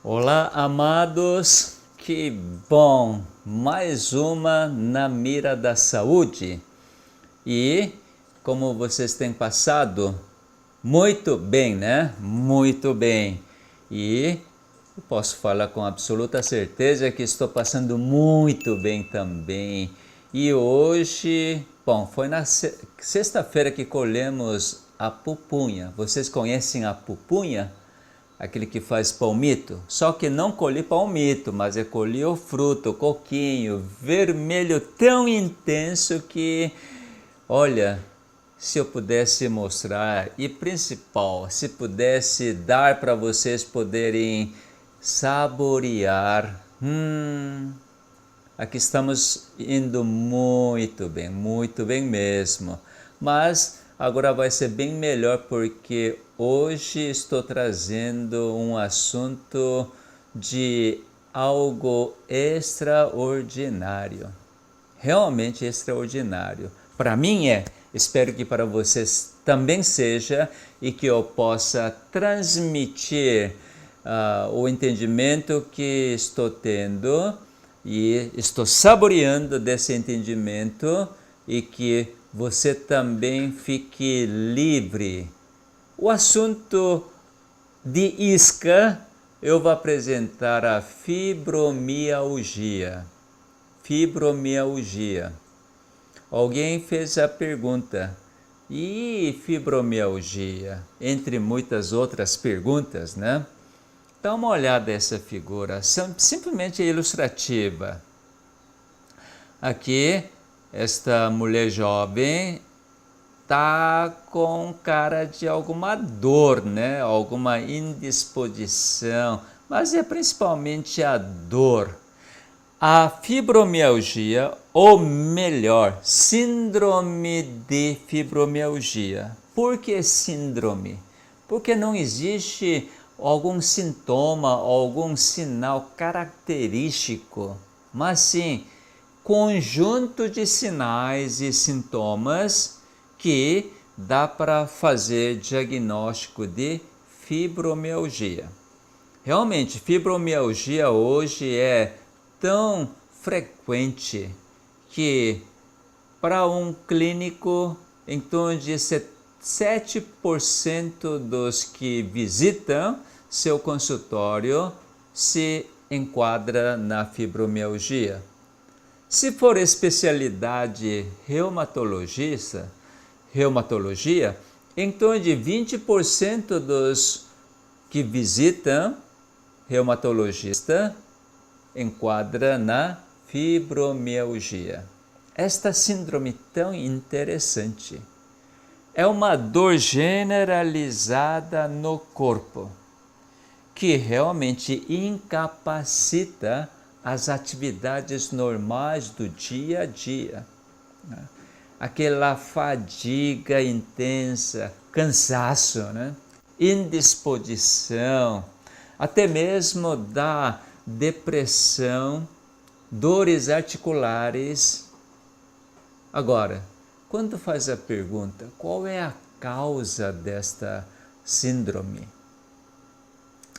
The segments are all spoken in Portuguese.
Olá, amados, que bom! Mais uma na mira da saúde. E como vocês têm passado? Muito bem, né? Muito bem. E eu posso falar com absoluta certeza que estou passando muito bem também. E hoje, bom, foi na sexta-feira que colhemos a pupunha. Vocês conhecem a pupunha? Aquele que faz palmito, só que não colhi palmito, mas eu colhi o fruto, o coquinho, vermelho tão intenso que, olha, se eu pudesse mostrar e principal, se pudesse dar para vocês poderem saborear, aqui estamos indo muito bem mesmo. Mas agora vai ser bem melhor porque hoje estou trazendo um assunto de algo extraordinário. Realmente extraordinário. Para mim espero que para vocês também seja e que eu possa transmitir o entendimento que estou tendo e estou saboreando desse entendimento e que você também fique livre. O assunto de isca, eu vou apresentar a fibromialgia. Fibromialgia. Alguém fez a pergunta, e fibromialgia? Entre muitas outras perguntas, né? Dá uma olhada essa figura, simplesmente ilustrativa. Aqui, esta mulher jovem está com cara de alguma dor, né? Alguma indisposição, mas é principalmente a dor. A fibromialgia, ou melhor, síndrome de fibromialgia. Por que síndrome? Porque não existe algum sintoma, algum sinal característico, mas sim conjunto de sinais e sintomas que dá para fazer diagnóstico de fibromialgia. Realmente, fibromialgia hoje é tão frequente que para um clínico, em torno de 7% dos que visitam seu consultório se enquadra na fibromialgia. Se for especialidade reumatologia, em torno de 20% dos que visitam reumatologista enquadra na fibromialgia. Esta síndrome tão interessante é uma dor generalizada no corpo que realmente incapacita as atividades normais do dia a dia. Aquela fadiga intensa, cansaço, né? Indisposição, até mesmo da depressão, dores articulares. Agora, quando faz a pergunta, qual é a causa desta síndrome?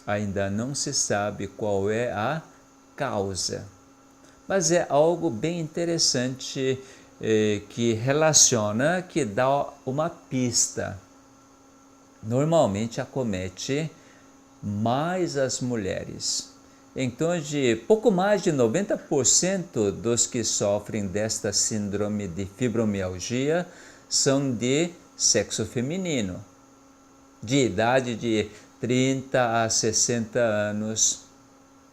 Ainda não se sabe qual é a causa, mas é algo bem interessante que relaciona, que dá uma pista. Normalmente acomete mais as mulheres. Então, de pouco mais de 90% dos que sofrem desta síndrome de fibromialgia são de sexo feminino, de idade de 30 a 60 anos,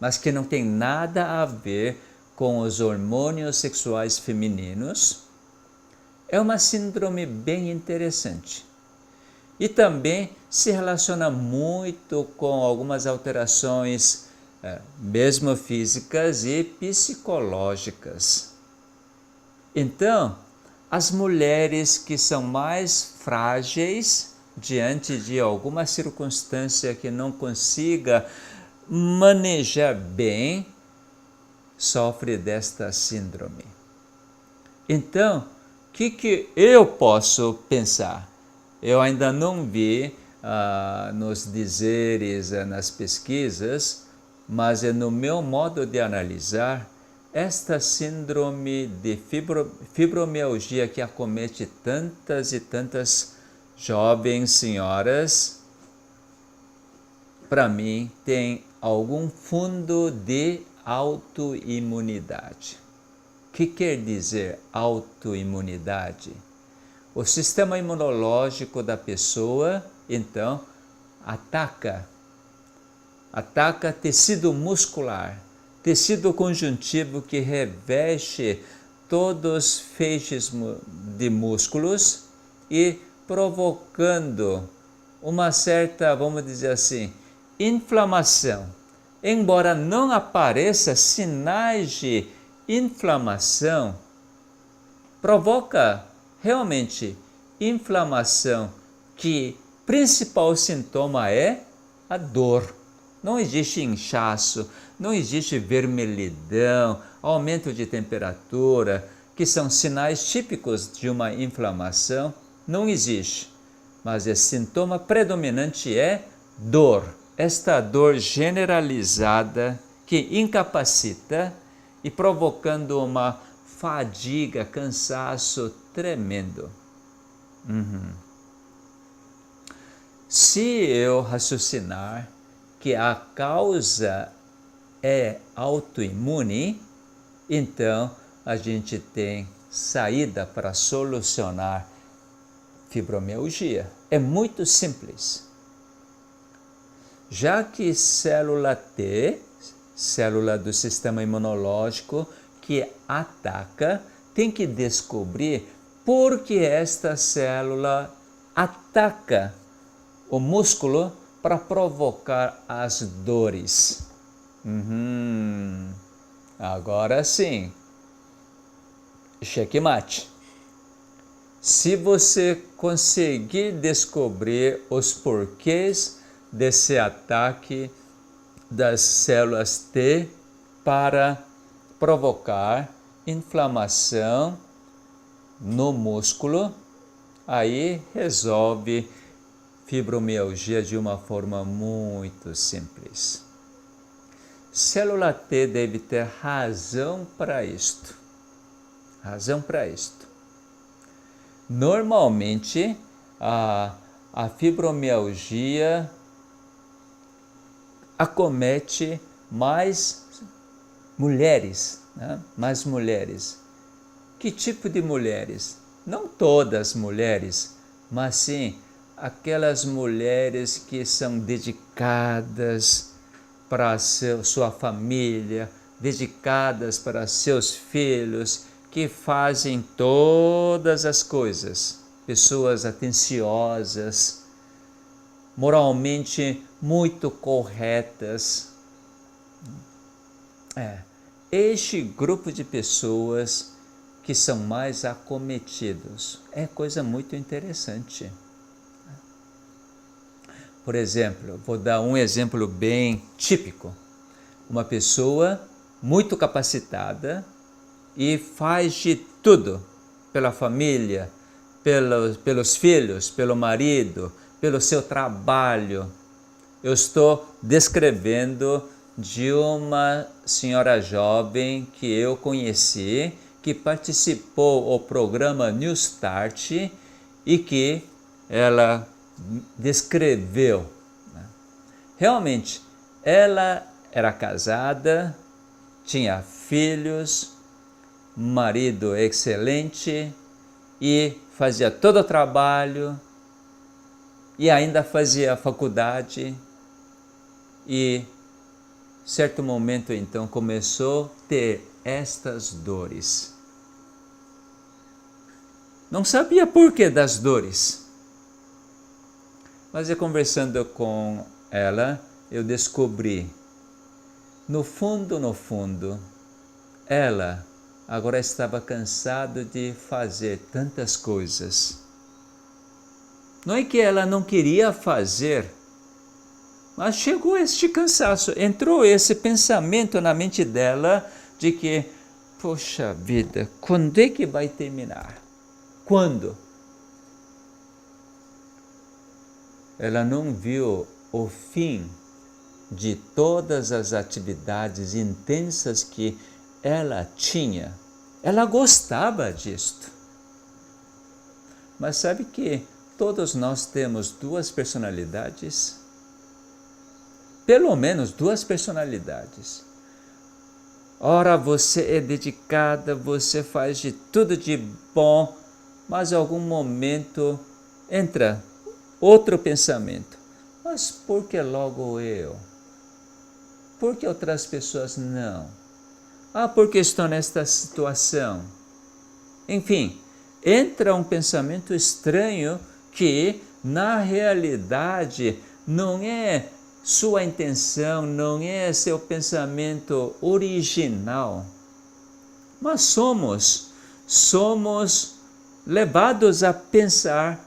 mas que não tem nada a ver com os hormônios sexuais femininos. É uma síndrome bem interessante. E também se relaciona muito com algumas alterações, mesmo físicas e psicológicas. Então, as mulheres que são mais frágeis diante de alguma circunstância que não consiga manejar bem, sofrem desta síndrome. Então, o que eu posso pensar? Eu ainda não vi nos dizeres, nas pesquisas, mas no meu modo de analisar, esta síndrome de fibromialgia que acomete tantas e tantas jovens senhoras, para mim, tem algum fundo de autoimunidade. O que quer dizer autoimunidade? O sistema imunológico da pessoa, então, ataca tecido muscular, tecido conjuntivo que reveste todos os feixes de músculos e provocando uma certa, vamos dizer assim, inflamação. Embora não apareça sinais de inflamação, provoca realmente inflamação, que principal sintoma é a dor. Não existe inchaço, não existe vermelhidão, aumento de temperatura, que são sinais típicos de uma inflamação, não existe. Mas o sintoma predominante é dor. Esta dor generalizada que incapacita e provocando uma fadiga, cansaço tremendo. Se eu raciocinar que a causa é autoimune, então a gente tem saída para solucionar fibromialgia. É muito simples. Já que célula T, célula do sistema imunológico que ataca, tem que descobrir por que esta célula ataca o músculo para provocar as dores. Agora sim, checkmate. Se você conseguir descobrir os porquês desse ataque das células T para provocar inflamação no músculo, aí resolve fibromialgia de uma forma muito simples. Célula T deve ter razão para isto. Razão para isto. Normalmente, a fibromialgia acomete mais mulheres, né? Mais mulheres. Que tipo de mulheres? Não todas as mulheres, mas sim aquelas mulheres que são dedicadas para sua família, dedicadas para seus filhos, que fazem todas as coisas. Pessoas atenciosas, moralmente muito corretas. Este grupo de pessoas que são mais acometidos. É coisa muito interessante. Por exemplo, vou dar um exemplo bem típico. Uma pessoa muito capacitada e faz de tudo pela família, pelos filhos, pelo marido, pelo seu trabalho. Eu estou descrevendo de uma senhora jovem que eu conheci, que participou do programa New Start e que ela descreveu. Realmente, ela era casada, tinha filhos, marido excelente e fazia todo o trabalho e ainda fazia faculdade e certo momento então começou a ter estas dores. Não sabia por que das dores, mas conversando com ela eu descobri, no fundo, ela agora estava cansada de fazer tantas coisas. Não é que ela não queria fazer, mas chegou este cansaço, entrou esse pensamento na mente dela de que, poxa vida, quando é que vai terminar? Quando? Ela não viu o fim de todas as atividades intensas que ela tinha. Ela gostava disto. Mas sabe que todos nós temos duas personalidades? Pelo menos duas personalidades. Ora, você é dedicada, você faz de tudo de bom, mas em algum momento entra outro pensamento. Mas por que logo eu? Por que outras pessoas não? Porque estou nesta situação. Enfim, entra um pensamento estranho que, na realidade, não é sua intenção, não é seu pensamento original. Mas somos levados a pensar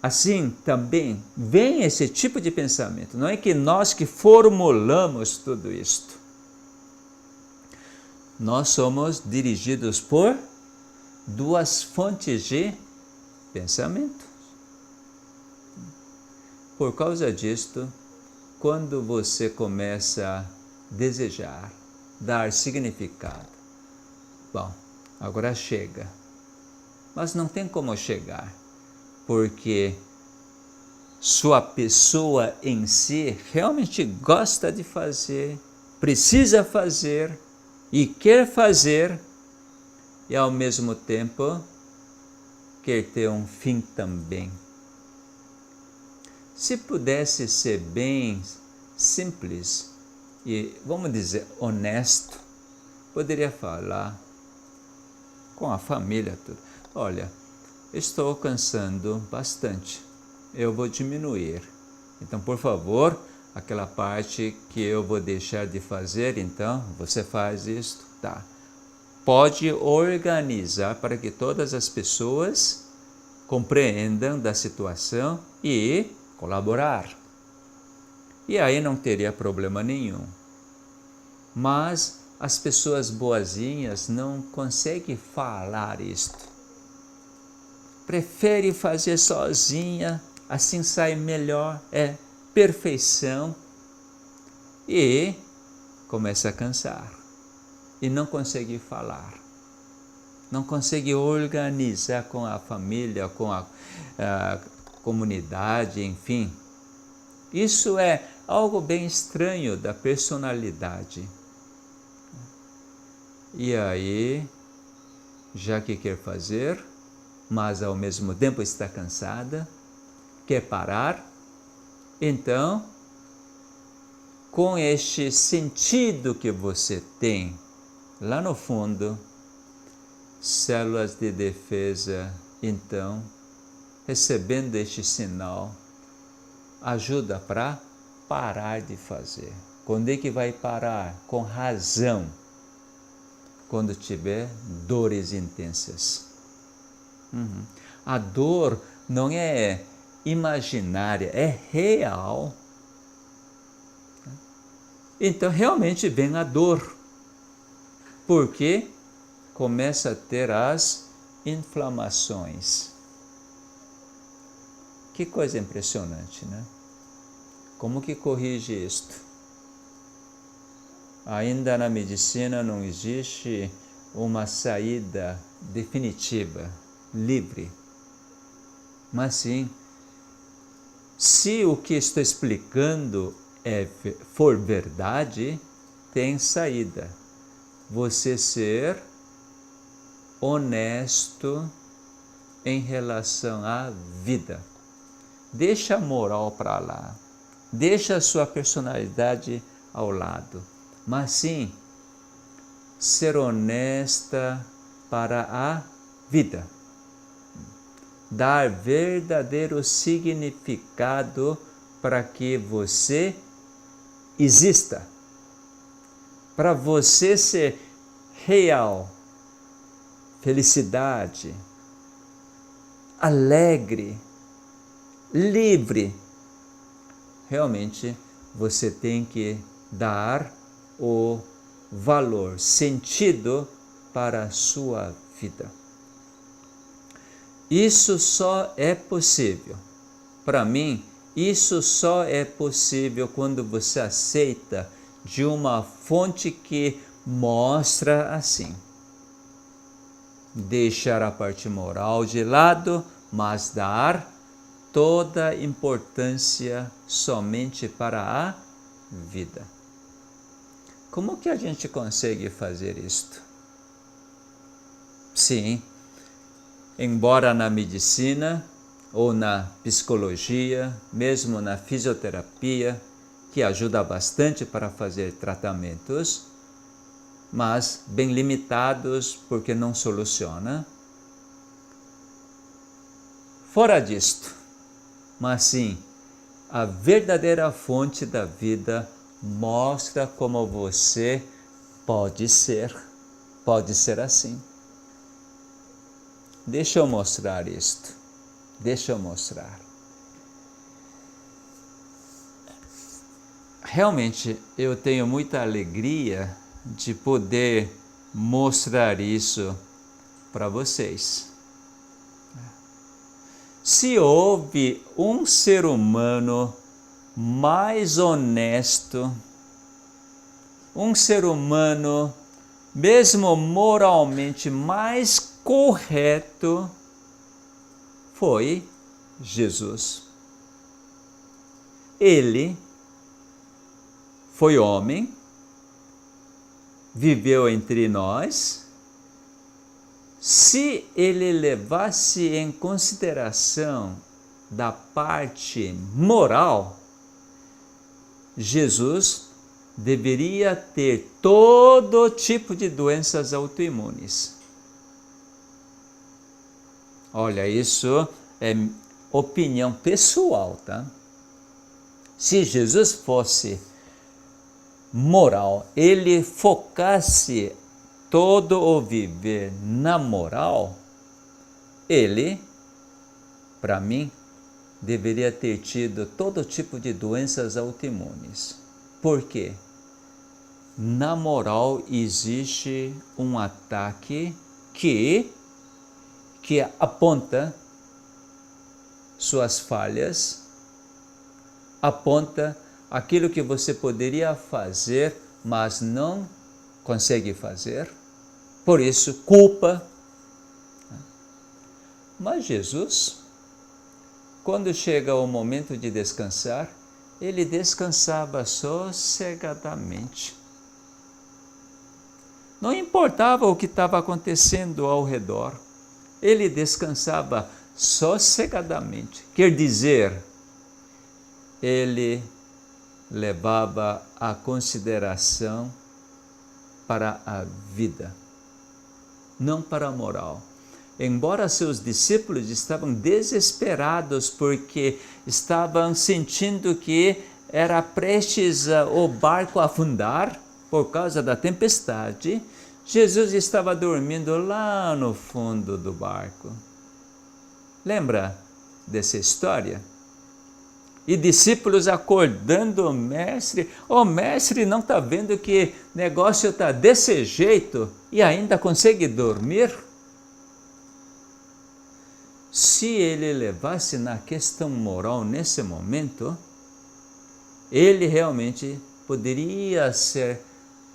assim também. Vem esse tipo de pensamento. Não é que nós que formulamos tudo isto. Nós somos dirigidos por duas fontes de pensamento. Por causa disto, quando você começa a desejar, dar significado, bom, agora chega. Mas não tem como chegar, porque sua pessoa em si realmente gosta de fazer, precisa fazer e quer fazer, e ao mesmo tempo quer ter um fim também. Se pudesse ser bem simples e, vamos dizer, honesto, poderia falar com a família tudo. Olha, estou cansando bastante, eu vou diminuir. Então, por favor, aquela parte que eu vou deixar de fazer, então, você faz isto, tá? Pode organizar para que todas as pessoas compreendam da situação e colaborar. E aí não teria problema nenhum. Mas as pessoas boazinhas não conseguem falar isto. Prefere fazer sozinha, assim sai melhor, é perfeição. E começa a cansar. E não consegue falar. Não consegue organizar com a família, com a comunidade, enfim. Isso é algo bem estranho da personalidade. E aí, já que quer fazer, mas ao mesmo tempo está cansada, quer parar, então, com este sentido que você tem, lá no fundo, células de defesa, então, recebendo este sinal, ajuda para parar de fazer. Quando é que vai parar? Com razão. Quando tiver dores intensas. A dor não é imaginária, é real. Então, realmente vem a dor. Porque começa a ter as inflamações. Que coisa impressionante, né? Como que corrige isto? Ainda na medicina não existe uma saída definitiva, livre. Mas sim, se o que estou explicando for verdade, tem saída. Você ser honesto em relação à vida. Deixa a moral para lá, deixa a sua personalidade ao lado, mas sim, ser honesta para a vida. Dar verdadeiro significado para que você exista, para você ser real, felicidade, alegre, livre. Realmente você tem que dar o valor, sentido para a sua vida. Isso só é possível. Para mim, Isso só é possível quando você aceita de uma fonte que mostra assim. Deixar a parte moral de lado, mas dar toda a importância somente para a vida. Como que a gente consegue fazer isto? Sim, embora na medicina ou na psicologia, mesmo na fisioterapia, que ajuda bastante para fazer tratamentos, mas bem limitados porque não soluciona. Fora disto, mas sim, a verdadeira fonte da vida mostra como você pode ser assim. Deixa eu mostrar isto. Deixa eu mostrar. Realmente eu tenho muita alegria de poder mostrar isso para vocês. Se houve um ser humano mais honesto, um ser humano mesmo moralmente mais correto, foi Jesus. Ele foi homem, viveu entre nós. Se ele levasse em consideração da parte moral, Jesus deveria ter todo tipo de doenças autoimunes. Olha, isso é opinião pessoal, tá? Se Jesus fosse moral, ele focasse todo o viver na moral, ele, para mim, deveria ter tido todo tipo de doenças autoimunes. Por quê? Na moral existe um ataque que aponta suas falhas, aponta aquilo que você poderia fazer, mas não consegue fazer. Por isso, culpa. Mas Jesus, quando chega o momento de descansar, ele descansava sossegadamente. Não importava o que estava acontecendo ao redor, ele descansava sossegadamente. Quer dizer, ele levava a consideração para a vida, não para a moral. Embora seus discípulos estavam desesperados porque estavam sentindo que era prestes o barco a afundar por causa da tempestade, Jesus estava dormindo lá no fundo do barco. Lembra dessa história? E discípulos acordando o mestre. O mestre não está vendo que o negócio está desse jeito e ainda consegue dormir? Se ele levasse na questão moral nesse momento, ele realmente poderia ser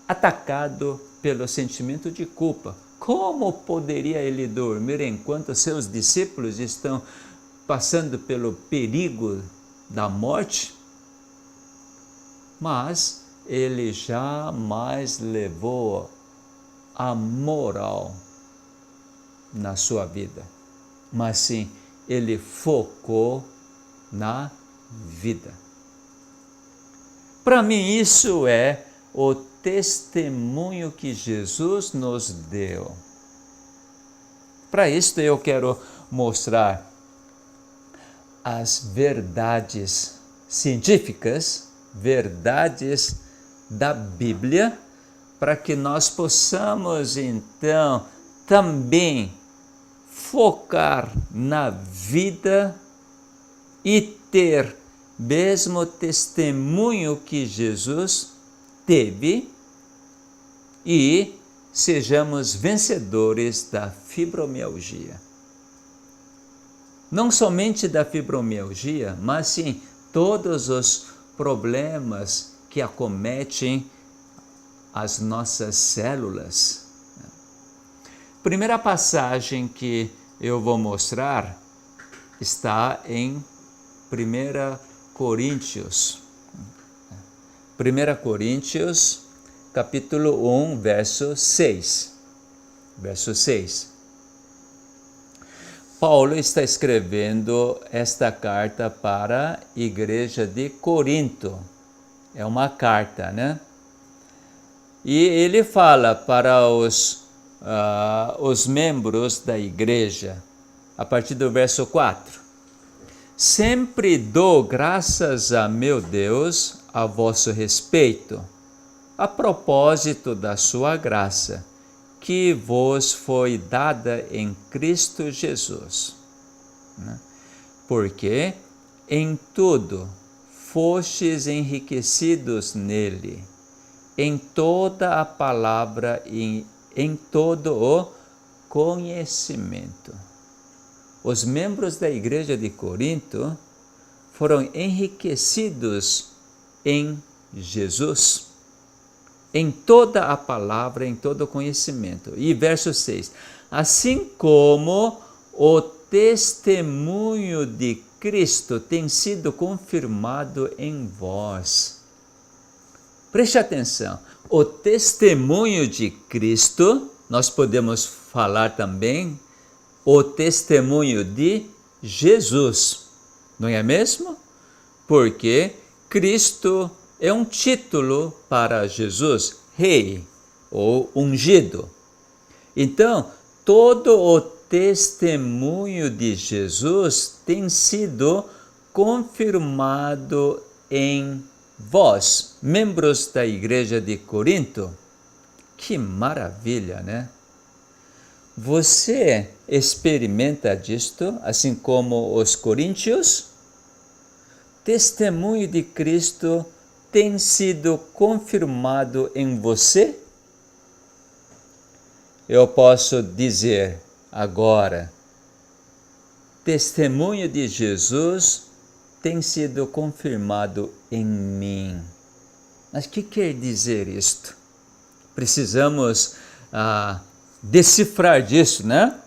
atacado pelo sentimento de culpa. Como poderia ele dormir enquanto seus discípulos estão passando pelo perigo da morte? Mas ele jamais levou a moral na sua vida, mas sim, ele focou na vida. Para mim, isso é o testemunho que Jesus nos deu. Para isso, eu quero mostrar as verdades científicas, verdades da Bíblia, para que nós possamos, então, também focar na vida e ter mesmo testemunho que Jesus teve e sejamos vencedores da fibromialgia. Não somente da fibromialgia, mas sim todos os problemas que acometem as nossas células. Primeira passagem que eu vou mostrar está em 1 Coríntios. 1 Coríntios, capítulo 1, verso 6. Verso 6. Paulo está escrevendo esta carta para a igreja de Corinto. É uma carta, né? E ele fala para os membros da igreja, a partir do verso 4. Sempre dou graças a meu Deus a vosso respeito, a propósito da sua graça, que vos foi dada em Cristo Jesus. Porque em tudo fostes enriquecidos nele, em toda a palavra e em todo o conhecimento. Os membros da igreja de Corinto foram enriquecidos em Jesus, em toda a palavra, em todo o conhecimento. E verso 6, assim como o testemunho de Cristo tem sido confirmado em vós. Preste atenção, o testemunho de Cristo, nós podemos falar também o testemunho de Jesus, não é mesmo? Porque Cristo é um título para Jesus, rei ou ungido. Então, todo o testemunho de Jesus tem sido confirmado em vós, membros da igreja de Corinto. Que maravilha, né? Você experimenta disto, assim como os coríntios? Testemunho de Cristo tem sido confirmado em você? Eu posso dizer agora, testemunho de Jesus tem sido confirmado em mim. Mas o que quer dizer isto? Precisamos decifrar disso, né?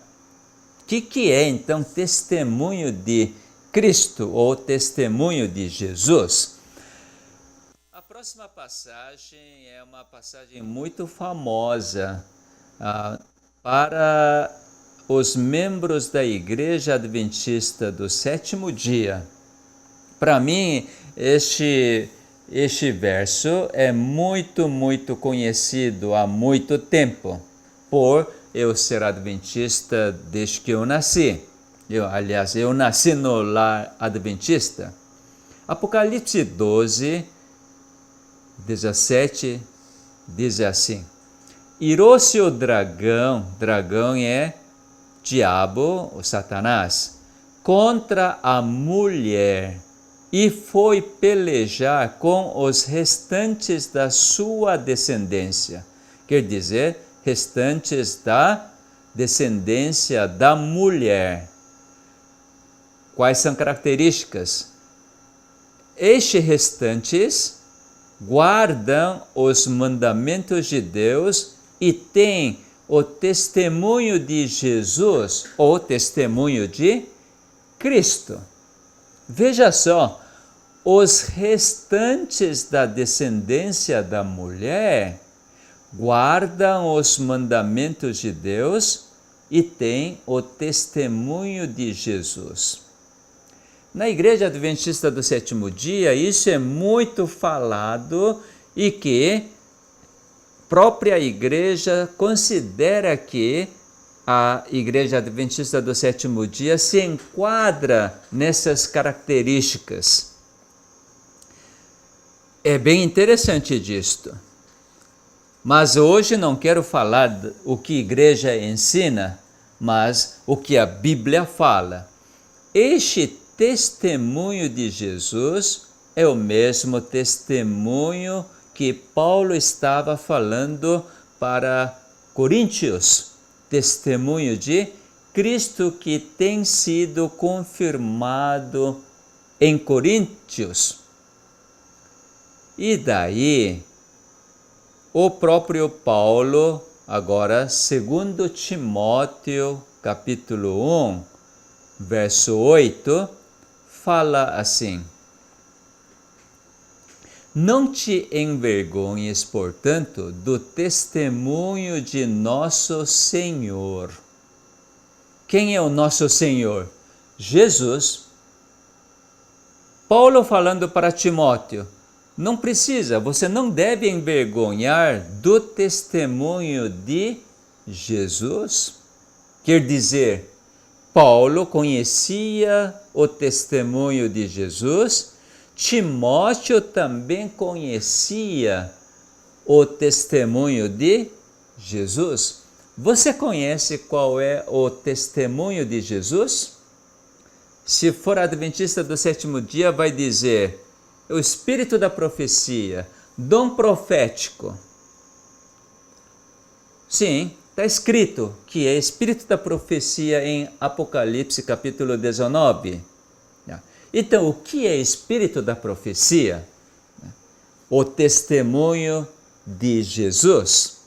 O que é então testemunho de Cristo ou testemunho de Jesus? A próxima passagem é uma passagem muito famosa para os membros da Igreja Adventista do Sétimo Dia. Para mim, este verso é muito conhecido há muito tempo, por eu ser adventista desde que eu nasci. Eu nasci no lar adventista. Apocalipse 12, 17, diz assim: irou-se o dragão é diabo, o Satanás, contra a mulher, e foi pelejar com os restantes da sua descendência. Quer dizer, restantes da descendência da mulher. Quais são características? Estes restantes guardam os mandamentos de Deus e têm o testemunho de Jesus, ou testemunho de Cristo. Veja só, os restantes da descendência da mulher guardam os mandamentos de Deus e têm o testemunho de Jesus. Na Igreja Adventista do Sétimo Dia, isso é muito falado e que a própria igreja considera que a Igreja Adventista do Sétimo Dia se enquadra nessas características. É bem interessante disto. Mas hoje não quero falar o que a igreja ensina, mas o que a Bíblia fala. Este testemunho de Jesus é o mesmo testemunho que Paulo estava falando para Coríntios. Testemunho de Cristo que tem sido confirmado em Coríntios. E daí, o próprio Paulo, agora, 2 Timóteo, capítulo 1, verso 8, fala assim: não te envergonhes, portanto, do testemunho de nosso Senhor. Quem é o nosso Senhor? Jesus. Paulo falando para Timóteo: não precisa, você não deve envergonhar do testemunho de Jesus. Quer dizer, Paulo conhecia o testemunho de Jesus, Timóteo também conhecia o testemunho de Jesus. Você conhece qual é o testemunho de Jesus? Se for adventista do sétimo dia, vai dizer o espírito da profecia, dom profético. Sim, está escrito que é espírito da profecia em Apocalipse capítulo 19. Então, o que é espírito da profecia? O testemunho de Jesus.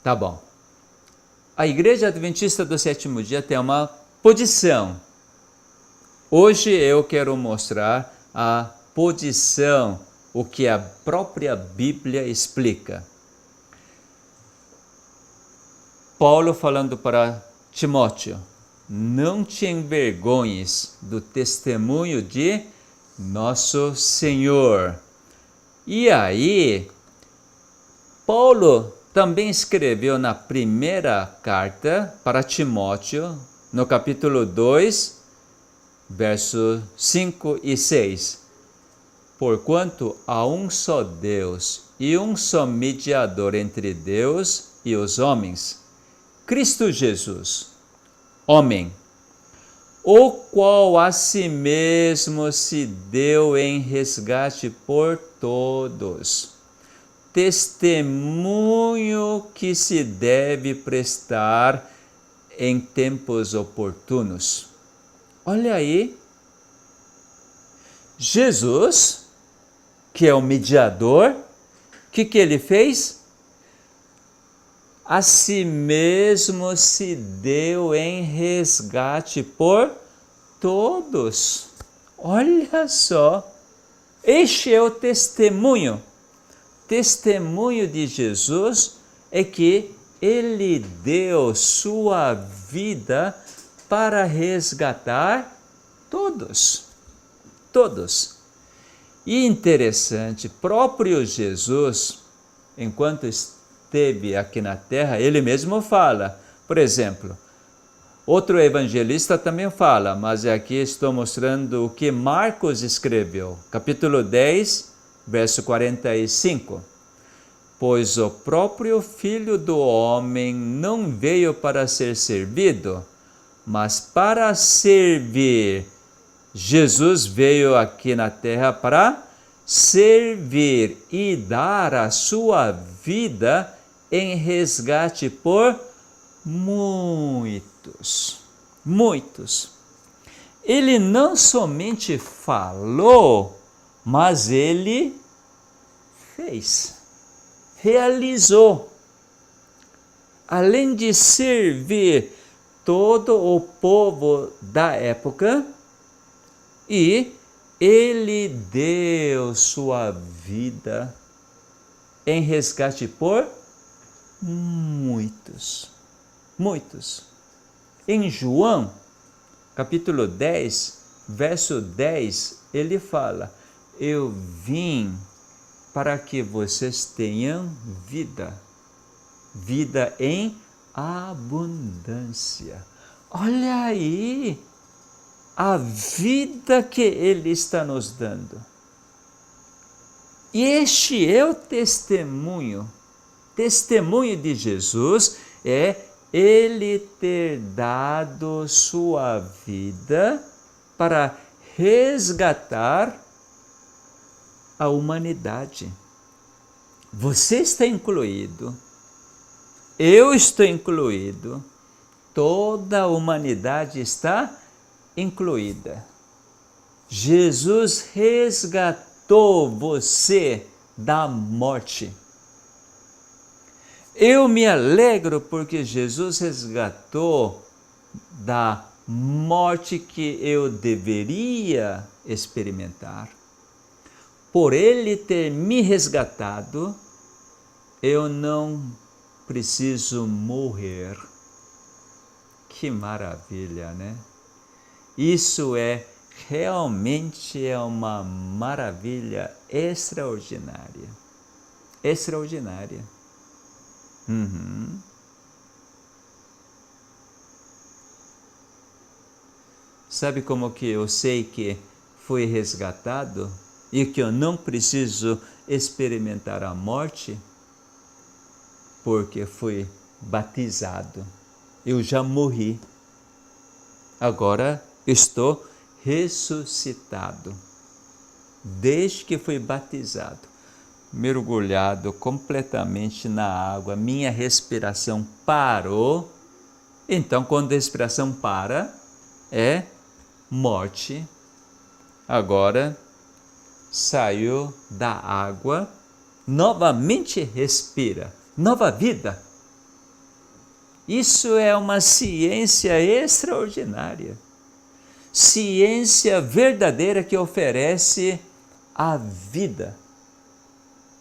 Tá bom. A Igreja Adventista do sétimo dia tem uma posição. Hoje eu quero mostrar a posição, o que a própria Bíblia explica. Paulo falando para Timóteo: não te envergonhes do testemunho de nosso Senhor. E aí, Paulo também escreveu na primeira carta para Timóteo, no capítulo 2, versos 5 e 6. Porquanto há um só Deus e um só mediador entre Deus e os homens, Cristo Jesus, homem, o qual a si mesmo se deu em resgate por todos. Testemunho que se deve prestar em tempos oportunos. Olha aí, Jesus, que é o mediador, o que ele fez? A si mesmo se deu em resgate por todos. Olha só, este é o testemunho. Testemunho de Jesus é que ele deu sua vida para resgatar todos. Todos. E interessante, próprio Jesus, enquanto esteve aqui na terra, ele mesmo fala. Por exemplo, outro evangelista também fala, mas aqui estou mostrando o que Marcos escreveu, capítulo 10, verso 45. Pois o próprio Filho do Homem não veio para ser servido, mas para servir. Jesus veio aqui na terra para servir e dar a sua vida em resgate por muitos. Muitos. Ele não somente falou, mas ele fez, realizou. Além de servir todo o povo da época, e ele deu sua vida em resgate por muitos. Muitos. Em João, capítulo 10, verso 10, ele fala: eu vim para que vocês tenham vida, vida em abundância. Olha aí a vida que ele está nos dando. E este é o testemunho. Testemunho de Jesus é ele ter dado sua vida para resgatar a humanidade. Você está incluído, eu estou incluído, toda a humanidade está incluída. Jesus resgatou você da morte. Eu me alegro porque Jesus resgatou da morte que eu deveria experimentar. Por Ele ter me resgatado, eu não preciso morrer. Que maravilha, né? Isso realmente é uma maravilha extraordinária. Extraordinária. Sabe como que eu sei que fui resgatado e que eu não preciso experimentar a morte? Porque fui batizado. Eu já morri. Agora estou ressuscitado. Desde que fui batizado, mergulhado completamente na água, minha respiração parou. Então, quando a respiração para, é morte. Agora saiu da água, novamente respira, nova vida. Isso é uma ciência extraordinária. Ciência verdadeira que oferece a vida.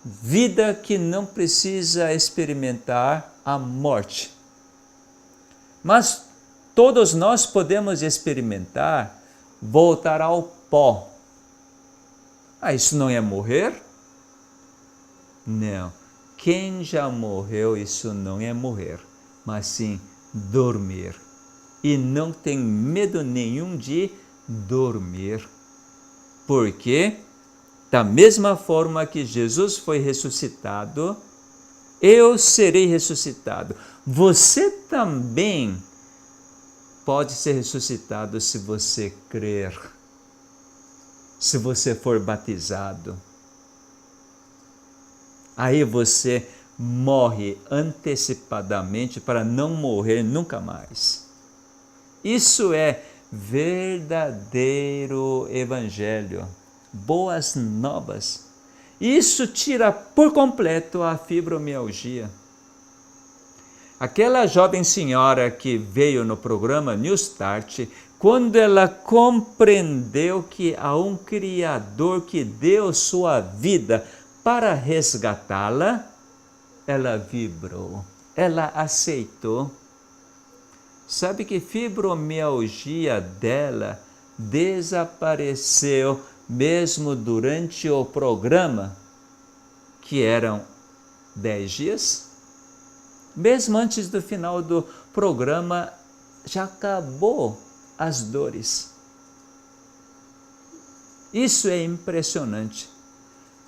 Vida que não precisa experimentar a morte. Mas todos nós podemos experimentar voltar ao pó. Isso não é morrer? Não. Quem já morreu, isso não é morrer, mas sim dormir. E não tem medo nenhum de dormir. Porque, da mesma forma que Jesus foi ressuscitado, eu serei ressuscitado. Você também pode ser ressuscitado se você crer, se você for batizado. Aí você morre antecipadamente para não morrer nunca mais. Isso é verdadeiro evangelho, boas novas. Isso tira por completo a fibromialgia. Aquela jovem senhora que veio no programa New Start, quando ela compreendeu que há um Criador que deu sua vida para resgatá-la, ela vibrou, ela aceitou. Sabe que fibromialgia dela desapareceu mesmo durante o programa, que eram 10 dias? Mesmo antes do final do programa, já acabou as dores. Isso é impressionante.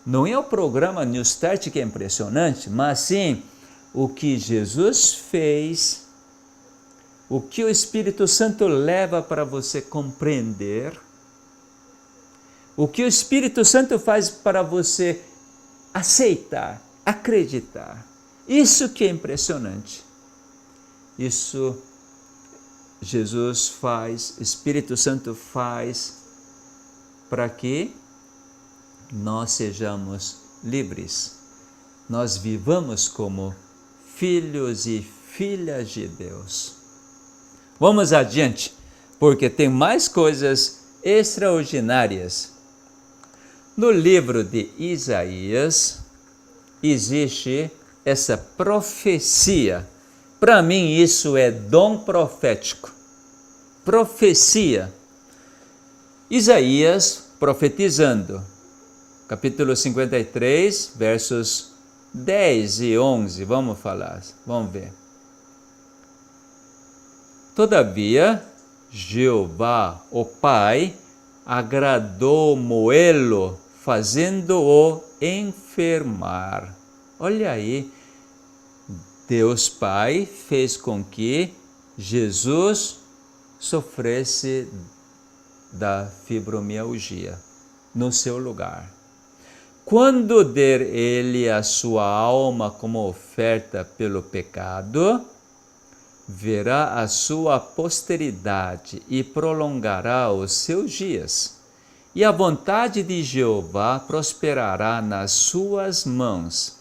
Não é o programa New Start que é impressionante, mas sim o que Jesus fez, o que o Espírito Santo leva para você compreender, o que o Espírito Santo faz para você aceitar, acreditar. Isso que é impressionante. Isso Jesus faz, Espírito Santo faz para que nós sejamos livres. Nós vivamos como filhos e filhas de Deus. Vamos adiante, porque tem mais coisas extraordinárias. No livro de Isaías, existe essa profecia. Para mim, isso é dom profético. Profecia. Isaías profetizando. Capítulo 53, versos 10 e 11. Vamos falar, vamos ver. Todavia, Jeová, o Pai, agradou moê-lo, fazendo-o enfermar. Olha aí, Deus Pai fez com que Jesus sofresse da fibromialgia no seu lugar. Quando der ele a sua alma como oferta pelo pecado, verá a sua posteridade e prolongará os seus dias, e a vontade de Jeová prosperará nas suas mãos.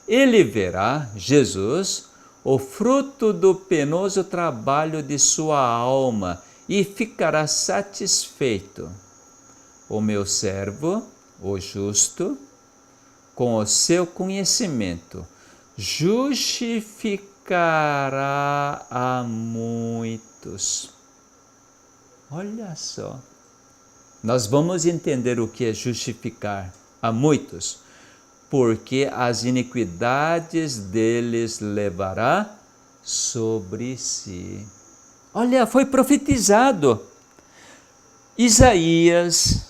Ele verá, Jesus, o fruto do penoso trabalho de sua alma e ficará satisfeito. O meu servo, o justo, com o seu conhecimento, justificará a muitos. Olha só. Nós vamos entender o que é justificar a muitos, porque as iniquidades deles levará sobre si. Olha, foi profetizado. Isaías,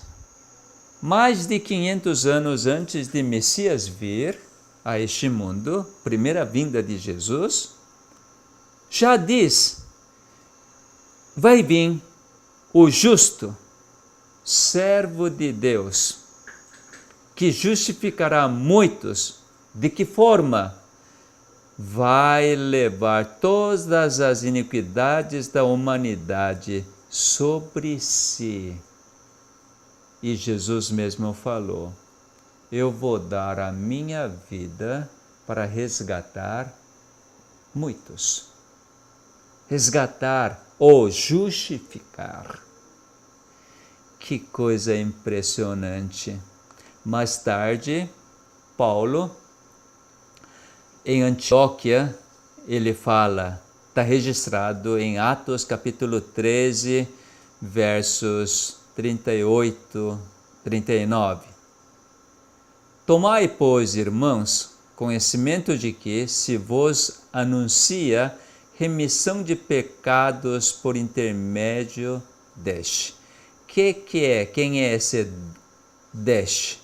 mais de 500 anos antes de Messias vir a este mundo, primeira vinda de Jesus, já diz: vai vir o justo, servo de Deus, que justificará muitos. De que forma? Vai levar todas as iniquidades da humanidade sobre si. E Jesus mesmo falou: eu vou dar a minha vida para resgatar muitos. Resgatar ou justificar. Que coisa impressionante. Mais tarde, Paulo, em Antioquia, ele fala, está registrado em Atos capítulo 13, versos 38, 39. Tomai, pois, irmãos, conhecimento de que se vos anuncia remissão de pecados por intermédio deste. Que é? Quem é esse deste?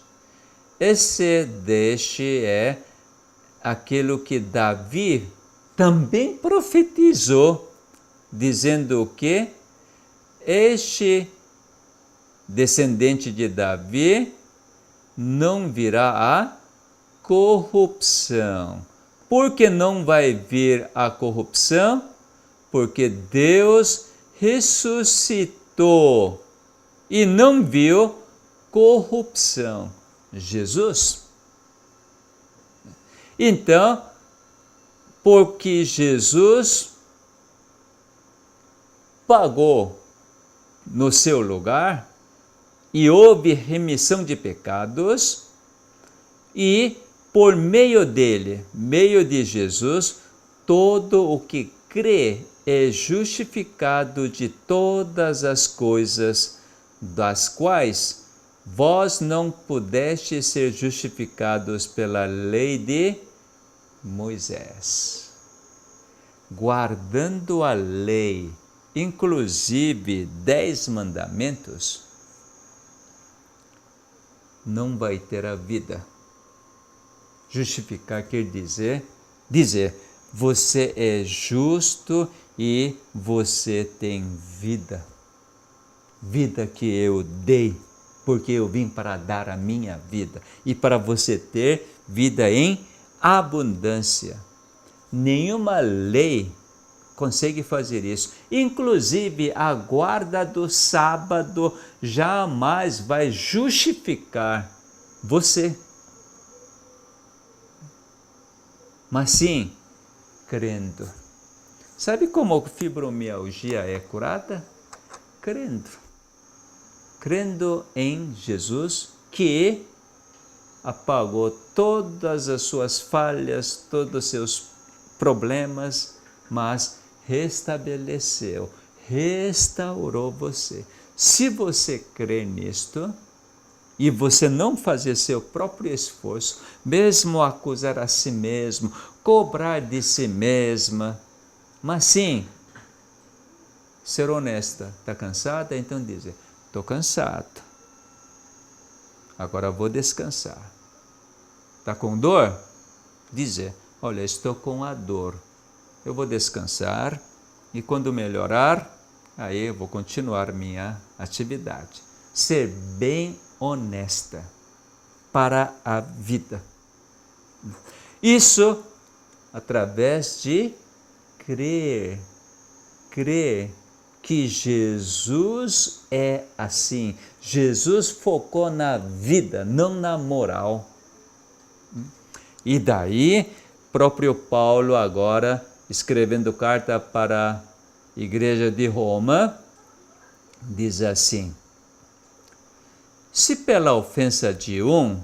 Esse deste é aquilo que Davi também profetizou, dizendo que este descendente de Davi não virá a corrupção. Por que não vai vir a corrupção? Porque Deus ressuscitou e não viu corrupção. Jesus. Então, porque Jesus pagou no seu lugar e houve remissão de pecados, e por meio dele, meio de Jesus, todo o que crê é justificado de todas as coisas das quais vós não pudestes ser justificados pela lei de Moisés. Guardando a lei, inclusive 10 mandamentos, não vai ter a vida. Justificar quer dizer, você é justo e você tem vida. Vida que eu dei, porque eu vim para dar a minha vida e para você ter vida em abundância. Nenhuma lei consegue fazer isso. Inclusive, a guarda do sábado jamais vai justificar você. Mas sim, crendo. Sabe como a fibromialgia é curada? Crendo. Crendo em Jesus, que apagou todas as suas falhas, todos os seus problemas, mas restabeleceu, restaurou você. Se você crer nisto, e você não fazer seu próprio esforço, mesmo acusar a si mesmo, cobrar de si mesma, mas sim, ser honesta. Está cansada? Então dizer, estou cansado. Agora vou descansar. Está com dor? Dizer, olha, estou com a dor. Eu vou descansar e quando melhorar, aí eu vou continuar minha atividade. Ser bem honesta para a vida. Isso através de crer que Jesus é assim. Jesus focou na vida, não na moral. E daí, próprio Paulo agora, escrevendo carta para a igreja de Roma, diz assim: se pela ofensa de um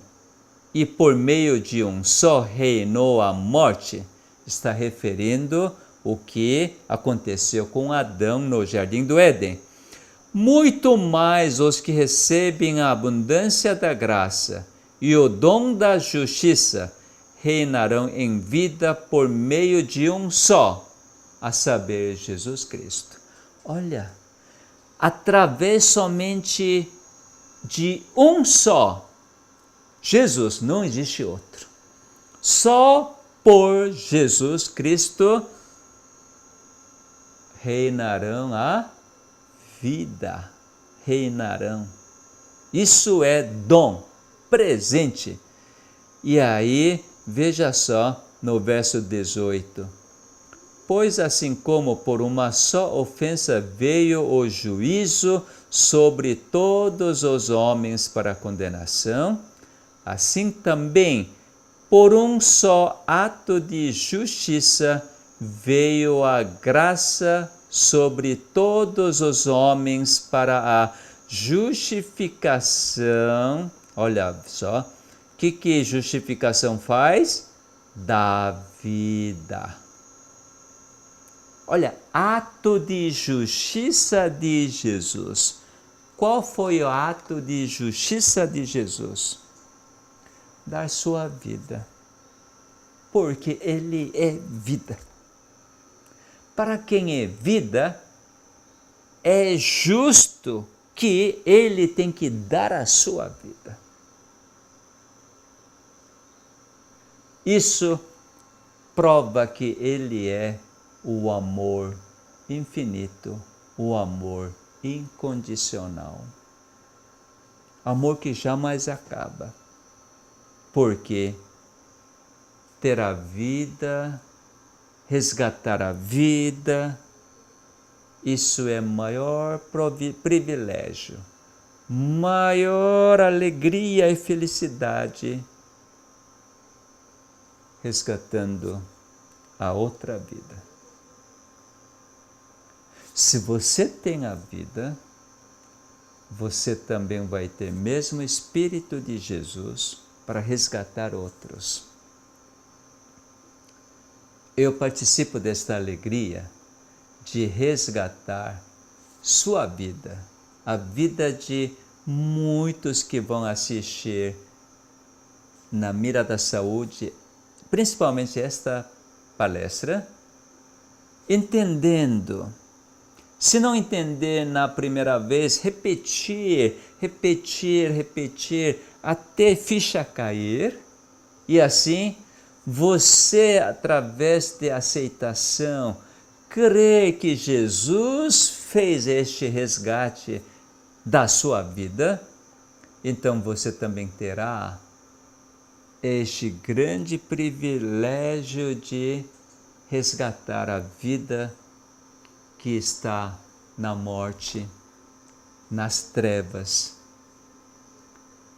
e por meio de um só reinou a morte, está referindo o que aconteceu com Adão no jardim do Éden. Muito mais os que recebem a abundância da graça e o dom da justiça reinarão em vida por meio de um só, a saber, Jesus Cristo. Olha, através somente de um só, Jesus, não existe outro. Só por Jesus Cristo reinarão a vida, reinarão. Isso é dom, presente. E aí, veja só no verso 18. Pois assim como por uma só ofensa veio o juízo sobre todos os homens para condenação, assim também por um só ato de justiça veio a graça sobre todos os homens para a justificação. Olha só, o que justificação faz? Da vida. Olha, ato de justiça de Jesus. Qual foi o ato de justiça de Jesus? Dar sua vida. Porque Ele é vida. Para quem é vida, é justo que Ele tem que dar a sua vida. Isso prova que Ele é o amor infinito, o amor incondicional. Amor que jamais acaba. Porque ter a vida, resgatar a vida, isso é maior privilégio, maior alegria e felicidade, resgatando a outra vida. Se você tem a vida, você também vai ter mesmo Espírito de Jesus para resgatar outros. Eu participo desta alegria de resgatar sua vida, a vida de muitos que vão assistir na Mira da Saúde, principalmente esta palestra, entendendo. Se não entender na primeira vez, repetir, até ficha cair, e assim você, através de aceitação, crer que Jesus fez este resgate da sua vida, então você também terá este grande privilégio de resgatar a vida que está na morte, nas trevas.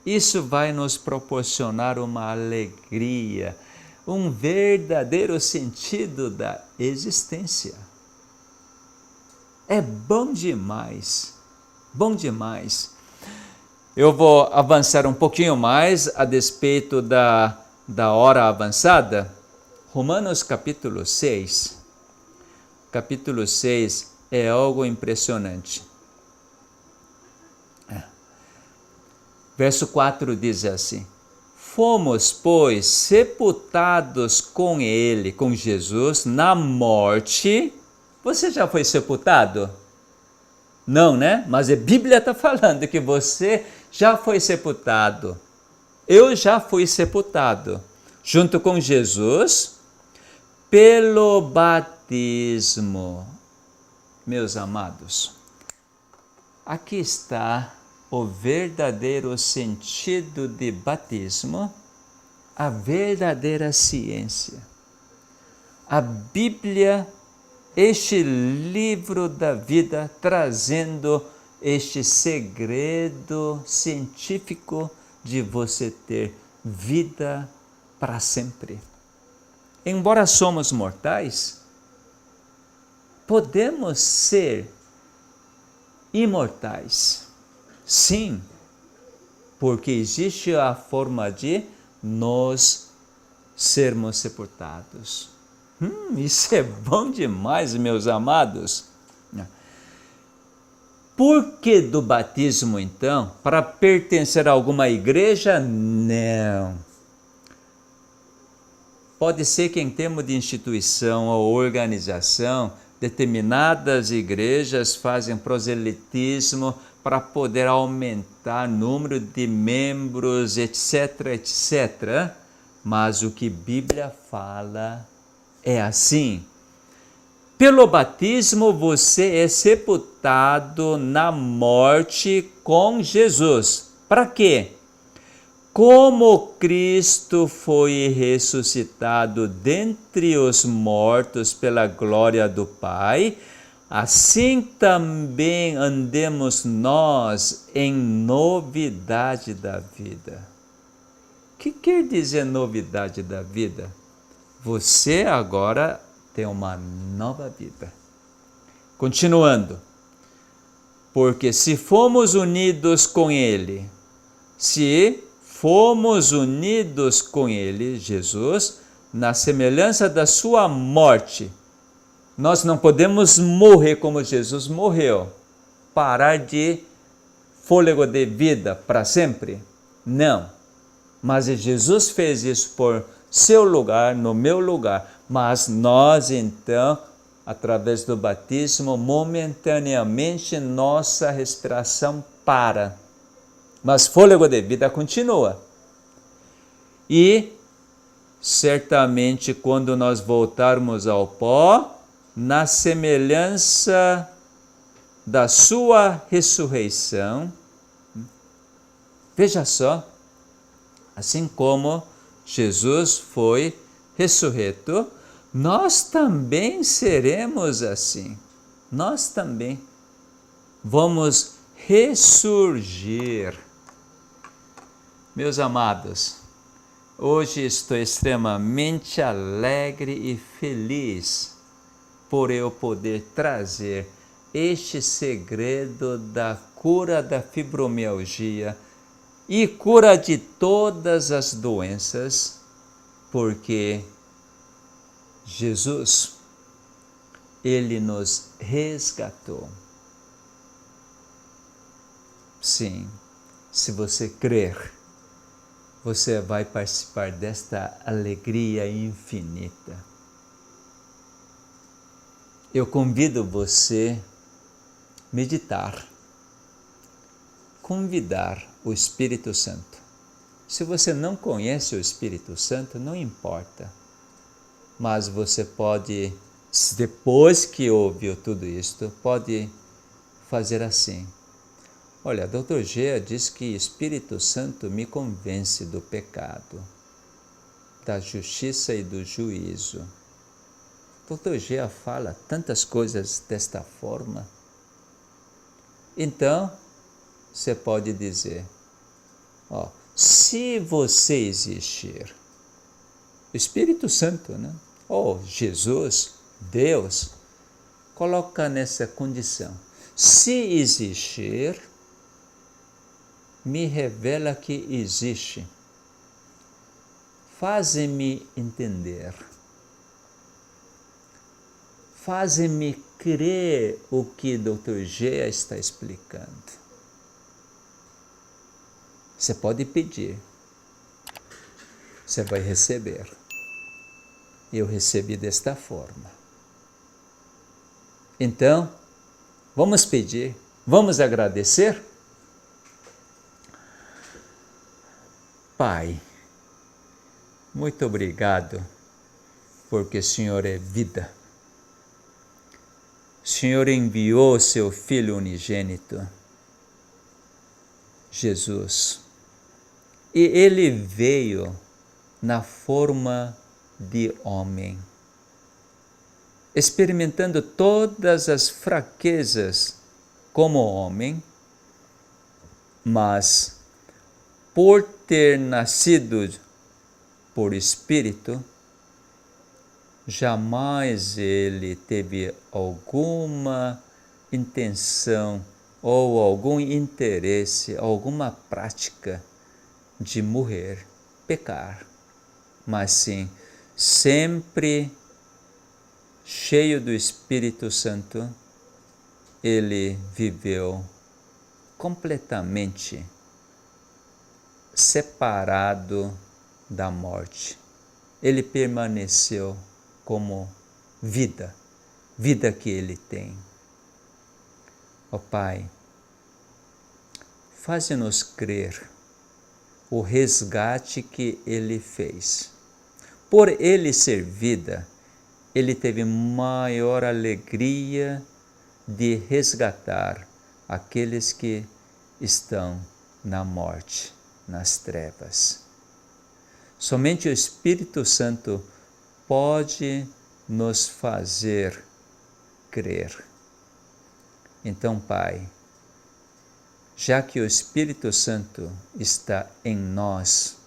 Isso vai nos proporcionar uma alegria, um verdadeiro sentido da existência. É bom demais, bom demais. Eu vou avançar um pouquinho mais a despeito da hora avançada. Romanos capítulo 6. Capítulo 6 é algo impressionante. Verso 4 diz assim: fomos, pois, sepultados com Ele, com Jesus, na morte. Você já foi sepultado? Não, né? Mas a Bíblia está falando que você já foi sepultado. Eu já fui sepultado, junto com Jesus, pelo batismo. Meus amados, aqui está o verdadeiro sentido de batismo, a verdadeira ciência. A Bíblia este livro da vida, trazendo este segredo científico de você ter vida para sempre. Embora somos mortais, podemos ser imortais. Sim, porque existe a forma de nós sermos sepultados. Isso é bom demais, meus amados. Por que do batismo, então? Para pertencer a alguma igreja? Não. Pode ser que em termos de instituição ou organização, determinadas igrejas fazem proselitismo para poder aumentar o número de membros, etc, etc. Mas o que a Bíblia fala é assim: pelo batismo você é sepultado na morte com Jesus. Para quê? Como Cristo foi ressuscitado dentre os mortos pela glória do Pai, assim também andemos nós em novidade da vida. O que quer dizer novidade da vida? Você agora tem uma nova vida. Continuando. Porque se fomos unidos com Ele, Jesus, na semelhança da sua morte, nós não podemos morrer como Jesus morreu, parar de fôlego de vida para sempre. Não. Mas Jesus fez isso por seu lugar, no meu lugar. Mas nós, então, através do batismo, momentaneamente nossa respiração para. Mas fôlego de vida continua. E certamente quando nós voltarmos ao pó, na semelhança da sua ressurreição, veja só, assim como Jesus foi ressurreto, nós também seremos assim. Nós também vamos ressurgir. Meus amados, hoje estou extremamente alegre e feliz por eu poder trazer este segredo da cura da fibromialgia e cura de todas as doenças, porque Jesus, Ele nos resgatou. Sim, se você crer, você vai participar desta alegria infinita. Eu convido você a meditar, convidar o Espírito Santo. Se você não conhece o Espírito Santo, não importa. Mas você pode, depois que ouviu tudo isto, pode fazer assim. Olha, Dr. Gea diz que Espírito Santo me convence do pecado, da justiça e do juízo. Dr. Gea fala tantas coisas desta forma. Então, você pode dizer, se você existir, Espírito Santo, né? Ou Jesus, Deus, coloca nessa condição. Se existir, me revela que existe. Faze-me entender. Faze-me crer o que Dr. Gea está explicando. Você pode pedir. Você vai receber. Eu recebi desta forma. Então, vamos pedir, vamos agradecer? Pai, muito obrigado, porque o Senhor é vida. O Senhor enviou seu Filho unigênito, Jesus, e Ele veio na forma de homem. experimentando todas as fraquezas como homem, mas por ter nascido por Espírito, jamais ele teve alguma intenção ou algum interesse, alguma prática de morrer, pecar, mas sim, sempre cheio do Espírito Santo, ele viveu completamente separado da morte. Ele permaneceu como vida que ele tem. Ó Pai, faze-nos crer o resgate que ele fez. Por ele ser vida, ele teve maior alegria de resgatar aqueles que estão na morte, nas trevas. Somente o Espírito Santo pode nos fazer crer. Então, Pai, já que o Espírito Santo está em nós,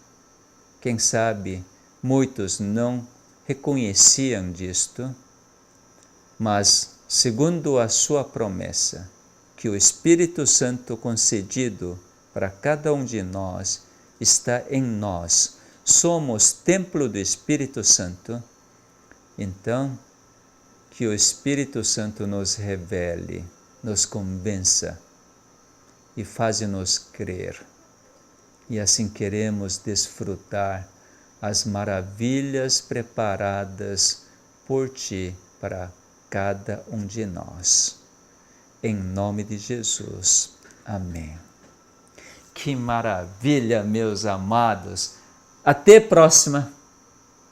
quem sabe muitos não reconheciam disto, mas segundo a sua promessa, que o Espírito Santo concedido para cada um de nós está em nós, somos templo do Espírito Santo, então que o Espírito Santo nos revele, nos convença e faze-nos crer. E assim queremos desfrutar as maravilhas preparadas por Ti para cada um de nós. Em nome de Jesus. Amém. Que maravilha, meus amados. Até a próxima.